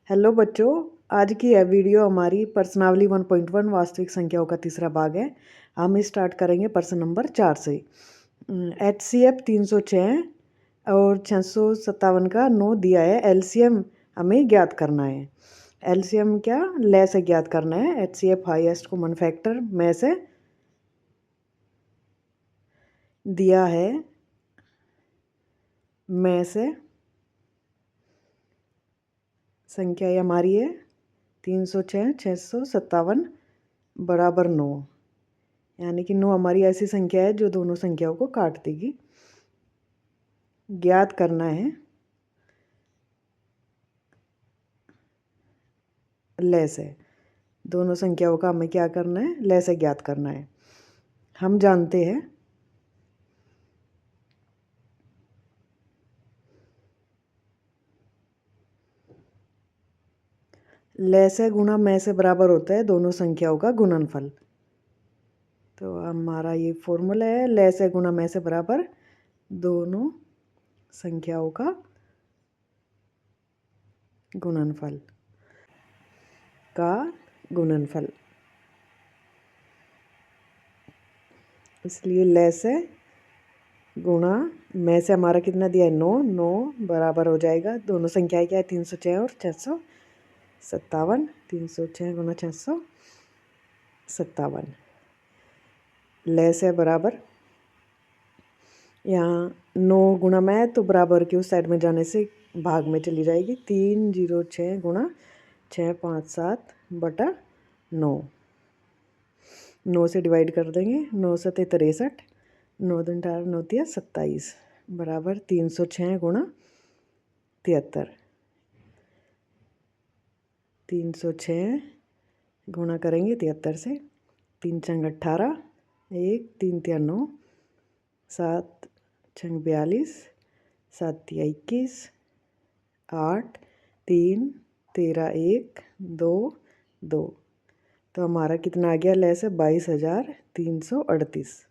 Hello बच्चों, आज की यह वीडियो हमारी प्रश्नावली 1.1 वास्तविक संख्याओं का तीसरा भाग है। हम स्टार्ट करेंगे प्रश्न नंबर 4 से। HCF 306 और 657 का 9 दिया है। एलसीएम हमें ज्ञात करना है। एलसीएम क्या, लय से ज्ञात करना है। HCF हाईएस्ट कॉमन फैक्टर में से दिया है, में से संख्या ये हमारी है 306, 657 बराबर 9, यानी कि 9 हमारी ऐसी संख्या है जो दोनों संख्याओं को काट देगी। ज्ञात करना है लय से। दोनों संख्याओं का हमें क्या करना है, लय से ज्ञात करना है। हम जानते हैं लय से गुणा में से बराबर होता है दोनों संख्याओं का गुणनफल। तो हमारा ये फॉर्मूला है, लय से गुणा में से बराबर दोनों संख्याओं का गुणनफल का गुणनफल। इसलिए लय से गुणा में से हमारा कितना दिया है 9, 9 बराबर हो जाएगा दोनों संख्याएं क्या है 306 और 657। 306 गुणा 657 लय से बराबर, यहाँ 9 गुणा में तो बराबर की उस साइड में जाने से भाग में चली जाएगी। 306 गुणा 657 बटा 9, 9 से डिवाइड कर देंगे। 9 से 63, 9 दूनी 18, 9 तिया 27 बराबर 306 गुणा 73। 306 गुणा करेंगे 73 से, 3 छंग 18, 1 3 तिया 9, 7 छंग 42, 7 तिया 21, 8 3 13, 1 2 2। तो हमारा कितना आ गया लय से 22,338।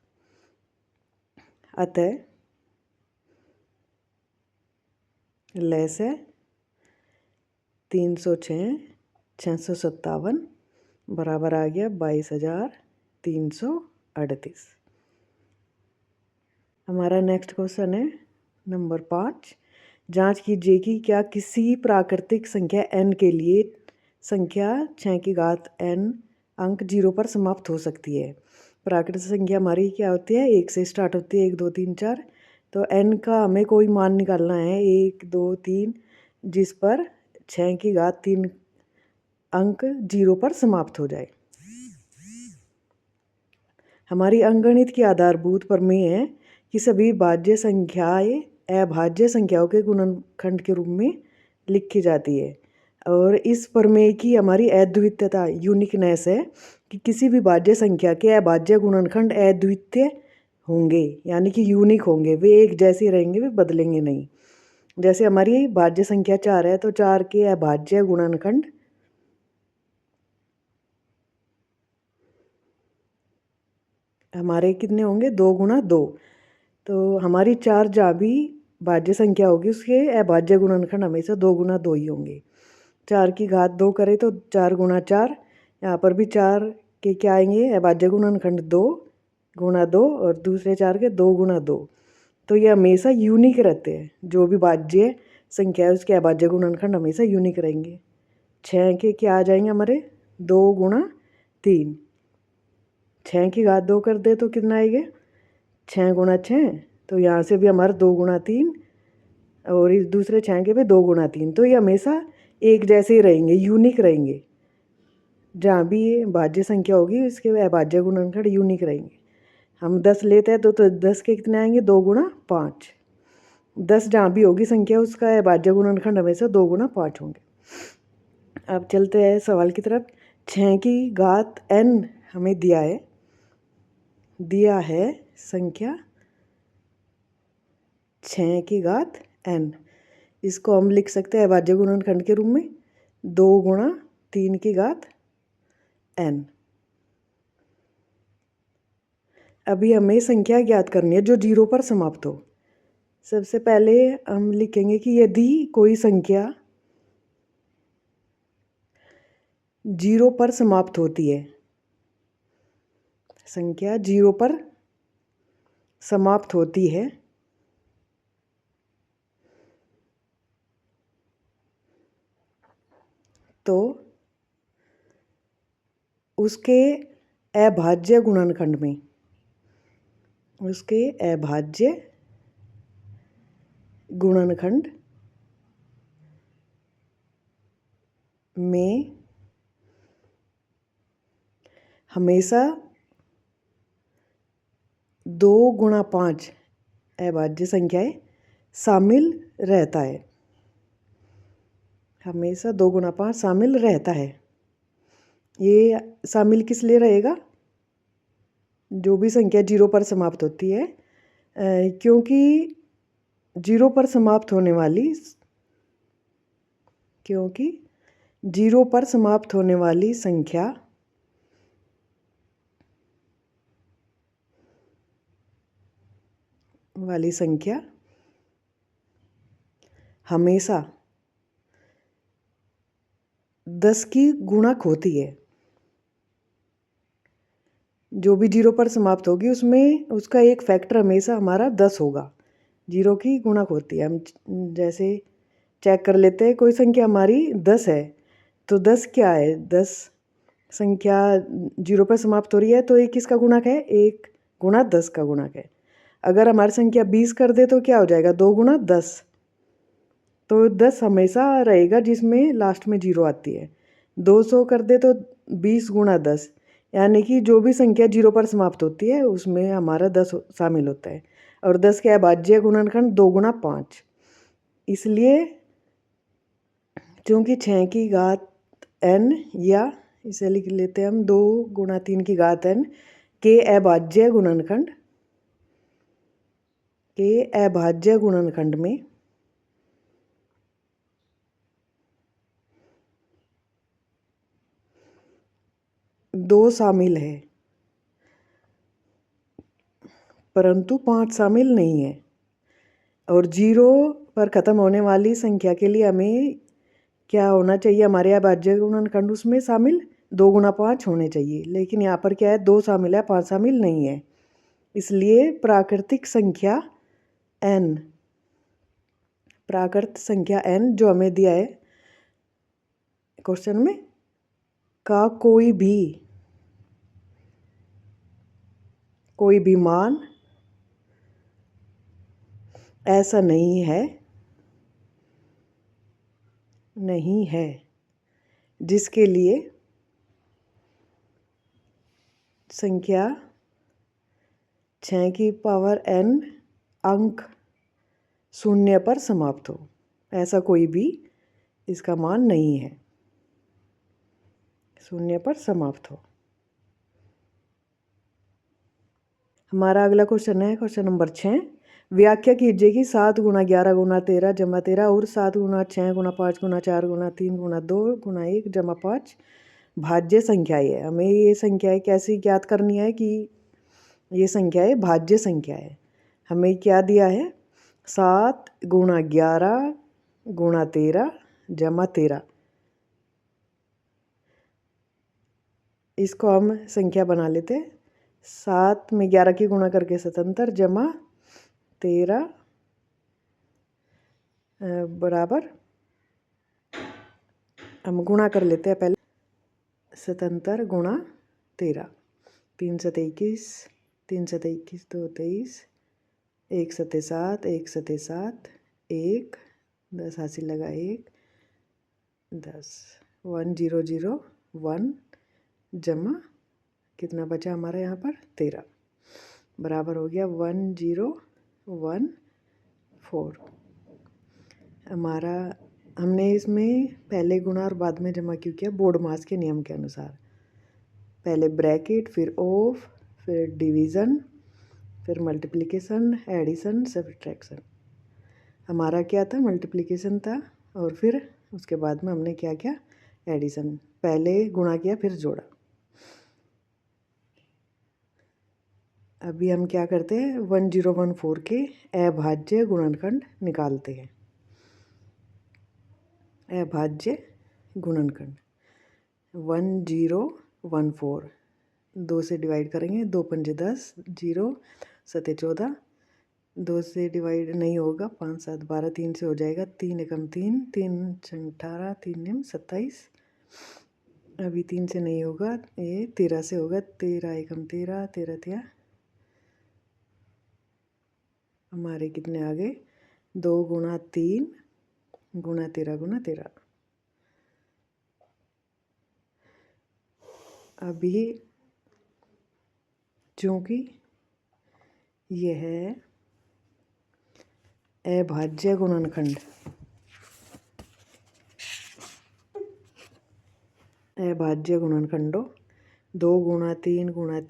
अतः लय से 306, 657 बराबर आ गया 22,338। हमारा नेक्स्ट क्वेश्चन है नंबर 5। जांच कीजिए कि क्या किसी प्राकृतिक संख्या n के लिए संख्या 6 की घात n अंक 0 पर समाप्त हो सकती है। प्राकृतिक संख्या हमारी क्या होती है, 1 से स्टार्ट होती है, 1 2 3 4। तो n का हमें कोई मान निकालना है 1 2 3, जिस पर 6 की घात 3 अंक 0 पर समाप्त हो जाए। हमारी अंकगणित की आधारभूत प्रमेय है कि सभी भाज्य संख्याएं अभाज्य संख्याओं के गुणनखंड के रूप में लिखी जाती है। और इस प्रमेय की हमारी अद्वितीयता यूनिकनेस है कि किसी भी भाज्य संख्या के अभाज्य गुणनखंड अद्वितीय होंगे, यानी कि यूनिक होंगे। वे एक जैसे रहेंगे, वे बदलेंगे नहीं। जैसे हमारी भाज्य संख्या 4 है तो 4 के अभाज्य गुणनखंड हमारे कितने होंगे, 2 गुणा 2। तो हमारी 4 जहाँ भी भाज्य संख्या होगी उसके अभाज्य गुणनखंड हमेशा 2 गुणा 2 ही होंगे। 4 की घात 2 करें तो 4 गुणा 4, यहाँ पर भी 4 के क्या आएंगे अभाज्य गुणनखंड 2 गुणा 2, और दूसरे 4 के 2 गुणा 2। तो ये हमेशा यूनिक रहते हैं। जो भी भाज्य संख्या है उसके अभाज्य गुणनखंड हमेशा यूनिक रहेंगे। 6 के क्या आ जाएंगे हमारे 2 गुणा 3। 6 की घात 2 कर दे तो कितना आएगा 6 गुणा 6। तो यहाँ से भी हमारा 2 गुणा 3, और इस दूसरे 6 के भी 2 गुणा 3। तो ये हमेशा एक जैसे ही रहेंगे, यूनिक रहेंगे। जहाँ भी ये भाज्य संख्या होगी इसके अभाज्य गुणनखंड यूनिक रहेंगे। हम 10 लेते हैं तो 10 के कितने आएंगे 2 गुणा 5। 10 जहाँ भी होगी संख्या उसका अभाज्य गुणनखंड हमेशा 2 गुणा 5 होंगे। अब चलते हैं सवाल की तरफ। 6 की घात n हमें दिया है संख्या 6 की घात n। इसको हम लिख सकते हैं अभाज्य गुणनखंड के रूप में 2 गुणा 3 की घात n। अभी हमें संख्या ज्ञात करनी है जो 0 पर समाप्त हो। सबसे पहले हम लिखेंगे कि यदि कोई संख्या जीरो पर समाप्त होती है, संख्या जीरो पर समाप्त होती है तो उसके अभाज्य गुणनखंड में, उसके अभाज्य गुणनखंड में हमेशा 2 गुणा 5 अभाज्य संख्याएं शामिल रहता है, हमेशा 2 गुणा 5 शामिल रहता है। ये शामिल किस लिए रहेगा? जो भी संख्या जीरो पर समाप्त होती है, क्योंकि जीरो पर समाप्त होने वाली, क्योंकि जीरो पर समाप्त होने वाली संख्या हमेशा 10 की गुणक होती है। जो भी जीरो पर समाप्त होगी उसमें उसका एक फैक्टर हमेशा हमारा 10 होगा, जीरो की गुणक होती है। हम जैसे चेक कर लेते हैं, कोई संख्या हमारी 10 है तो 10 क्या है, 10 संख्या जीरो पर समाप्त हो रही है तो एक किसका गुणक है, 1 गुणा 10 का गुणक है। अगर हमारी संख्या 20 कर दे तो क्या हो जाएगा, 2 गुणा 10। तो 10 हमेशा रहेगा जिसमें लास्ट में जीरो आती है। 200 कर दे तो 20 गुणा 10, यानी कि जो भी संख्या जीरो पर समाप्त होती है उसमें हमारा 10 शामिल होता है। और 10 के अभाज्य गुणनखंड 2 गुणा 5, इसलिए चूँकि 6 की घात n, या इसे लिख लेते हैं हम 2 गुणा 3 की घात n के अभाज्य गुणनखंड में दो शामिल है परंतु 5 शामिल नहीं है। और जीरो पर ख़त्म होने वाली संख्या के लिए हमें क्या होना चाहिए, हमारे अभाज्य गुणनखंड उसमें शामिल 2 गुणा 5 होने चाहिए, लेकिन यहाँ पर क्या है, 2 शामिल है, 5 शामिल नहीं है। इसलिए प्राकृतिक संख्या n जो हमें दिया है क्वेश्चन में, का कोई भी मान ऐसा नहीं है जिसके लिए संख्या 6 की पावर n अंक 0 पर समाप्त हो। ऐसा कोई भी इसका मान नहीं है, 0 पर समाप्त हो। हमारा अगला क्वेश्चन है क्वेश्चन नंबर 6। व्याख्या कीजिए कि 7 गुणा 11 गुणा 13 जमा 13 और 7 गुणा 6 गुणा 5 गुणा 4 गुणा 3 गुणा 2 गुणा 1 जमा 5 भाज्य संख्याएं है। हमें ये संख्याएं कैसे ज्ञात करनी है कि ये संख्याएं भाज्य संख्या है। हमें क्या दिया है, 7 गुणा 11 गुणा 13 जमा 13, इसको हम संख्या बना लेते हैं। 7 में 11 की गुणा करके 77 जमा 13 बराबर, हम गुणा कर लेते हैं पहले। 77 गुणा 13, 3 7 21, 3 7 21 2 23, 1 7 7, 1 7 7, 1 10 हासिल लगा 1 10, 1 0 0 1 जमा कितना बचा हमारा यहाँ पर 13, बराबर हो गया 1 0 1 4। हमारा हमने इसमें पहले गुणा और बाद में जमा क्यों किया, बोर्ड मास के नियम के अनुसार। पहले ब्रैकेट, फिर ऑफ, फिर डिवीज़न, फिर मल्टीप्लिकेशन, एडिशन, सब्ट्रैक्शन। हमारा क्या था, मल्टीप्लिकेशन था, और फिर उसके बाद में हमने क्या किया, एडिशन। पहले गुणा किया फिर जोड़ा। अभी हम क्या करते हैं, 1014 के अभाज्य गुणनखंड निकालते हैं। अभाज्य गुणनखंड 1014। 2 से डिवाइड करेंगे, 2 पंजे 10, 0 सते 14, 2 से डिवाइड नहीं होगा, 5 7 12, 3 से हो जाएगा, 3 एकम 3, 3 छंग 18, 3 निम 27, अभी 3 से नहीं होगा, ये 13 से होगा, 13 एकम 13, 13 13, हमारे कितने आ गए, 2 गुणा 3 गुणा 13 गुणा 13। अभी चूँकि यह अभाज्य गुणनखंड अभाज्य गुणनखंडों 2 गुणा 3 गुणा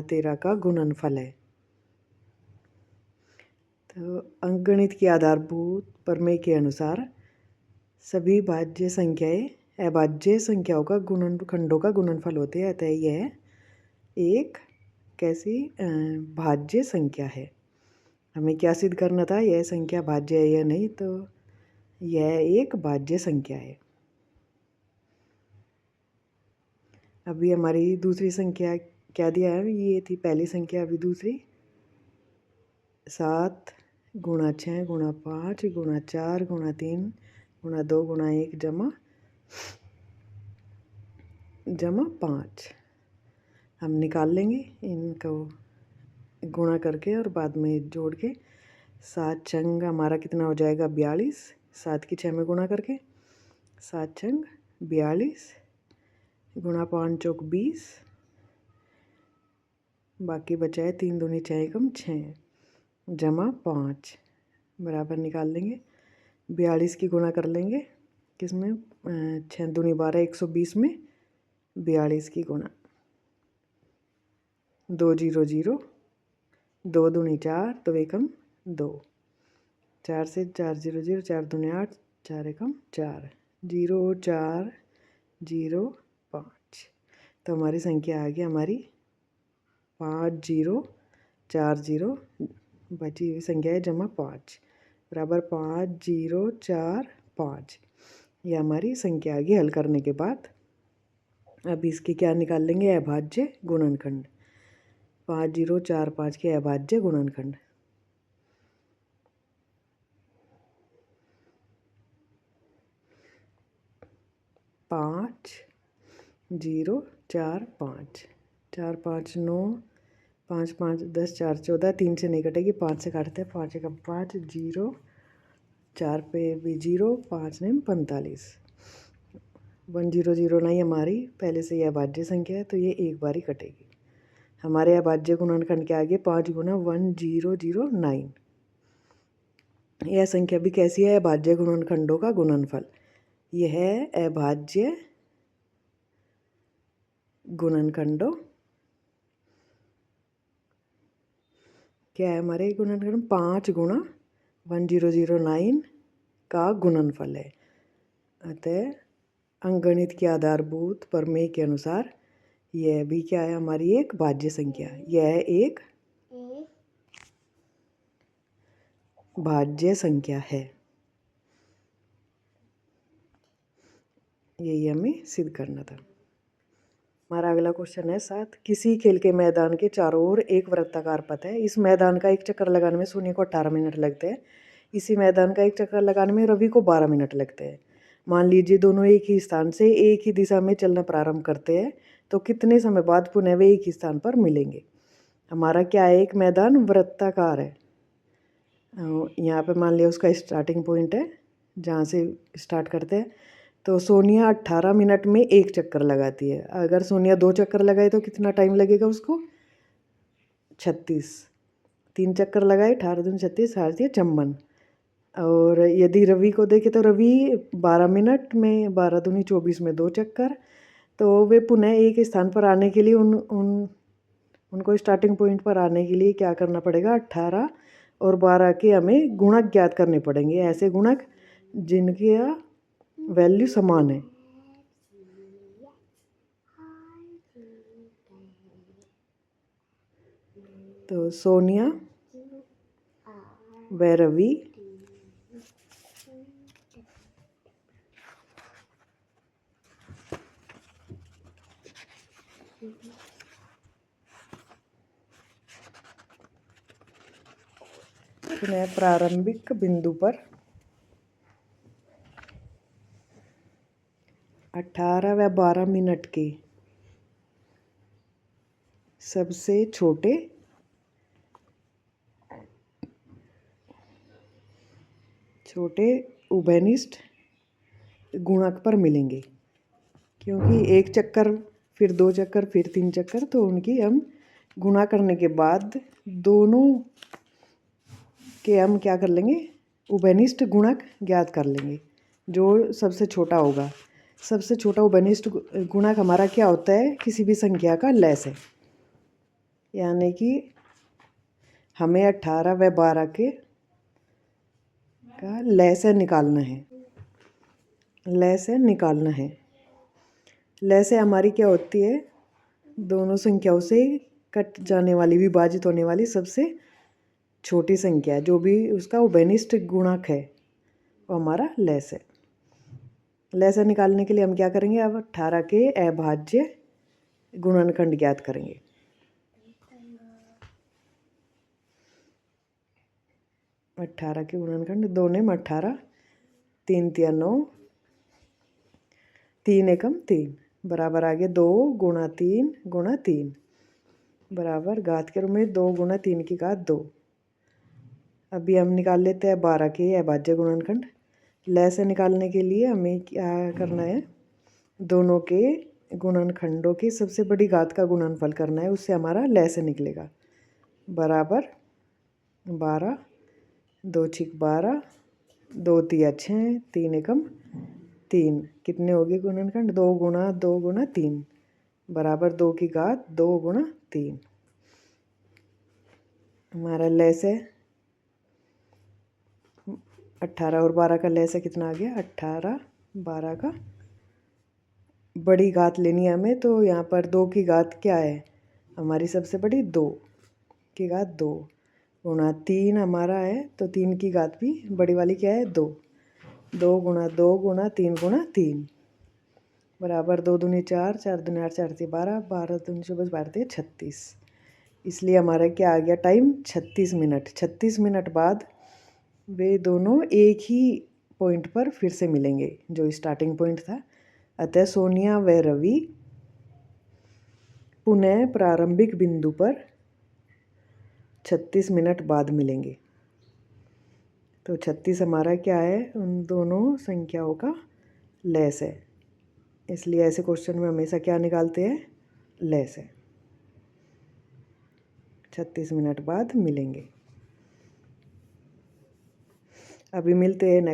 13 का गुणनफल है। तो अंकगणित की आधारभूत प्रमेय के अनुसार सभी भाज्य संख्याएं अभाज्य संख्याओं का गुणनखंडों का गुणनफल होते हैं, अतः यह एक कैसी भाज्य संख्या है। हमें क्या सिद्ध करना था, यह संख्या भाज्य है या नहीं, तो यह एक भाज्य संख्या है। अभी हमारी दूसरी संख्या क्या दिया है, ये थी पहली संख्या, अभी दूसरी 7 गुणा 6 गुणा 5 गुणा 4 गुणा 3 गुणा 2 गुणा 1 जमा 5। हम निकाल लेंगे इनको गुणा करके और बाद में जोड़ के। 7 छंग हमारा कितना हो जाएगा, 42, 7 की 6 में गुणा करके, 7 छंग 42 गुणा 5 चौक 20, बाकी बचा है 3 दूनी 6 एकम 6 जमा 5 बराबर निकाल लेंगे। 42 की गुणा कर लेंगे किसमें, 6 दूनी 12, 120 में 42 की गुणा, 2 0 0, 2 दूनी 4, 2 एकम 2, 4 से 4 0 0, 4 दूनी 8, 4 एकम 4, 0 4 0 5। तो हमारी संख्या आ गई हमारी 5 0 4 0, बची हुई संख्या है जमा 5 बराबर 5 0 4 5। यह हमारी संख्या आ गई हल करने के बाद। अब इसकी क्या निकाल लेंगे, अभाज्य गुणनखंड। 5 0 4 5 के अभाज्य गुणनखंड, पाँच 0 4 5, 4 5 9, 5 5 10, 4 14, 3 से नहीं कटेगी, 5 से काटते हैं, 5 1 5, 0 4 पे भी 0, 5 ने 45, 1 0 0 नहीं, हमारी पहले से यह अभाज्य संख्या है तो ये एक बार ही कटेगी। हमारे अभाज्य गुणनखंड के आगे 5 गुना 1 0 0 9। यह संख्या भी कैसी है, अभाज्य गुणनखंडों का गुणनफल। यह है अभाज्य गुणनखंडों, क्या है हमारे गुणनखंड, 5 गुणा 1 0 0 9 का गुणनफल है। अतः अंकगणित के आधारभूत प्रमेय के अनुसार यह भी क्या है, हमारी एक भाज्य संख्या। यह एक भाज्य संख्या है, यही हमें सिद्ध करना था। हमारा अगला क्वेश्चन है 7। किसी खेल के मैदान के चारों ओर एक वृत्ताकार पथ है। इस मैदान का एक चक्कर लगाने में सोनी को 18 मिनट लगते हैं। इसी मैदान का एक चक्कर लगाने में रवि को 12 मिनट लगते हैं। मान लीजिए दोनों एक ही स्थान से एक ही दिशा में चलना प्रारंभ करते हैं, तो कितने समय बाद पुनः वे एक ही स्थान पर मिलेंगे। हमारा क्या है, एक मैदान वृत्ताकार है। यहाँ पे मान लिया उसका स्टार्टिंग पॉइंट है जहाँ से स्टार्ट करते हैं। तो सोनिया 18 मिनट में एक चक्कर लगाती है। अगर सोनिया 2 चक्कर लगाए तो कितना टाइम लगेगा उसको, 36। 3 चक्कर लगाए, 18 दूनी 36, 56। और यदि रवि को देखें तो रवि 12 मिनट में, 12 दूनी 24 में 2 चक्कर। तो वे पुनः एक स्थान पर आने के लिए उनको स्टार्टिंग पॉइंट पर आने के लिए क्या करना पड़ेगा, 18 और 12 के हमें गुणक ज्ञात करने पड़ेंगे। ऐसे गुणक जिनकी वैल्यू समान है। तो सोनिया व रवि पुनः प्रारंभिक बिंदु पर 18 व 12 मिनट के सबसे छोटे उभयनिष्ठ गुणक पर मिलेंगे, क्योंकि एक चक्कर फिर 2 चक्कर फिर 3 चक्कर, तो उनकी हम गुणा करने के बाद दोनों के हम क्या कर लेंगे, उभयनिष्ठ गुणक ज्ञात कर लेंगे जो सबसे छोटा होगा। सबसे छोटा उभयनिष्ठ गुणक हमारा क्या होता है, किसी भी संख्या का लैस है, यानी कि हमें 18 व 12 के का लैस निकालना है। लैस निकालना है। लैस हमारी क्या होती है, दोनों संख्याओं से कट जाने वाली, विभाजित होने वाली सबसे छोटी संख्या, जो भी उसका उभयनिष्ठ गुणक है, वो हमारा लैस है। लैस निकालने के लिए हम क्या करेंगे, अब 18 के अभाज्य गुणनखंड ज्ञात करेंगे। अट्ठारह के गुणनखंड, 2 ने 18, 3 तिया 9, 3 एकम 3 बराबर आगे 2 गुणा 3 गुणा 3 बराबर घात के रूप में 2 गुणा 3 की घात 2। अभी हम निकाल लेते हैं 12 के अभाज्य गुणनखंड। लैस निकालने के लिए हमें क्या करना है, दोनों के गुणनखंडों की सबसे बड़ी घात का गुणनफल करना है, उससे हमारा लैस निकलेगा। बराबर 12, 2 छिक 12, 2 तिया 6, 3 एकम 3, कितने होगी गुणनखंड, 2 गुणा 3 बराबर 2 की घात 2 गुणा 3। हमारा लैस है 18 और 12 का लैस कितना आ गया, 18 12 का बड़ी घात लेनी है हमें, तो यहाँ पर 2 की घात क्या है हमारी सबसे बड़ी, 2 की घात 2 गुणा 3 हमारा है, तो 3 की घात भी बड़ी वाली क्या है, 2 2 गुणा 3 गुणा 3 बराबर 2 दूनी 4, 4 दूनी 8, 4 12, 12 दूनी 24, 12 36। इसलिए हमारा क्या आ गया टाइम, 36 मिनट। 36 मिनट बाद वे दोनों एक ही पॉइंट पर फिर से मिलेंगे जो स्टार्टिंग पॉइंट था। अतः सोनिया व रवि पुनः प्रारंभिक बिंदु पर 36 मिनट बाद मिलेंगे। तो 36 हमारा क्या है, उन दोनों संख्याओं का लैस है, इसलिए ऐसे क्वेश्चन में हमेशा क्या निकालते हैं, लैस है। 36 मिनट बाद मिलेंगे। अभी मिलते हैं नेक्स्ट